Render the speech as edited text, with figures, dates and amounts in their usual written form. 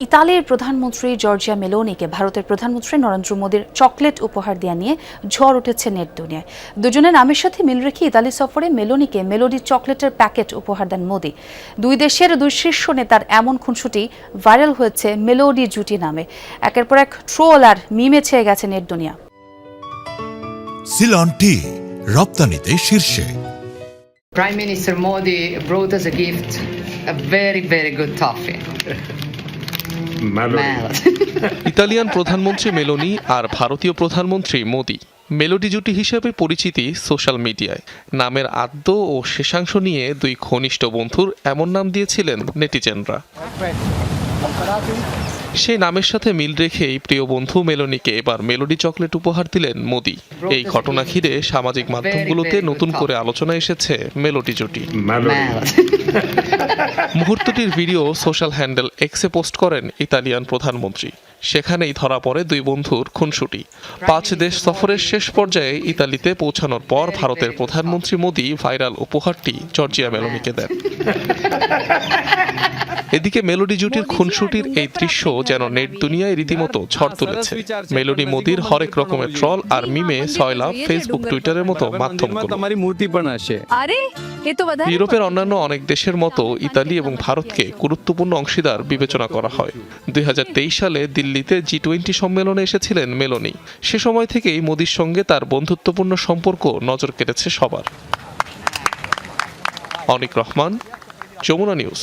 ইতালির প্রধানমন্ত্রী জর্জিয়া মেলোনিকে ভারতের প্রধানমন্ত্রী নরেন্দ্র মোদীর চকলেট উপহার দেওয়া নিয়ে ঝড় উঠেছে নেট দুনিয়ায়। দুজনের নামের সাথে মিল রেখে ইতালি সফরে মেলোনিকে মেলোডি চকলেটের প্যাকেট উপহার দেন মোদী। দুই দেশের দুই শীর্ষ নেতার এমন খুনসুটি ভাইরাল হয়েছে মেলোডি জুটি নামে। একের পর এক ট্রোল আর মিমে ছেয়ে গেছে নেট দুনিয়া। সিলন টি রপ্তানিতে শীর্ষে। Prime Minister Modi brought us a gift, a very good toffee. Italian প্রধানমন্ত্রী মেলোনি আর ভারতীয় প্রধানমন্ত্রী মোদি মেলোডি জুটি হিসেবে পরিচিতি সোশ্যাল মিডিয়ায়। নামের আদ্য ও শেষাংশ নিয়ে দুই ঘনিষ্ঠ বন্ধুর এমন নাম দিয়েছিলেন নেটিজেনরা। সেই নামের সাথে মিল রেখেই প্রিয় বন্ধু মেলোনিকে এবার মেলোডি চকলেট উপহার দিলেন মোদি। এই ঘটনা ঘিরে সামাজিক মাধ্যমগুলোতে নতুন করে আলোচনা এসেছে মেলোডি জুটি। মুহূর্তটির ভিডিও সোশ্যাল হ্যান্ডেল এক্সে পোস্ট করেন ইতালিয়ান প্রধানমন্ত্রী। সেখানেই ধরা পড়ে দুই বন্ধুর খুনসুটি। 5 দেশ সফরের শেষ পর্যায়ে ইতালিতে পৌঁছানোর পর ভারতের প্রধানমন্ত্রী মোদি ভাইরাল উপহারটি জর্জিয়া মেলোনিকে দেন। এদিকে মেলোডি জুটির খুনসুটির এই দৃশ্য যেন নেট দুনিয়ায় রীতিমতো ঝড় তুলেছে। মেলোডি মোদির হরেক রকমের ট্রল আর মিমে সয়লাভ ফেসবুক টুইটারের মতো মাধ্যমগুলো। ইউরোপের অন্যান্য অনেক দেশের মতো ইতালি এবং ভারতকে গুরুত্বপূর্ণ অংশীদার বিবেচনা করা হয়। 2023 সালে দিল্লিতে G20 সম্মেলনে এসেছিলেন মেলোনি। সে সময় থেকেই মোদির সঙ্গে তার বন্ধুত্বপূর্ণ সম্পর্ক নজর কেড়েছে সবার। অনিক রহমান, যমুনা নিউজ।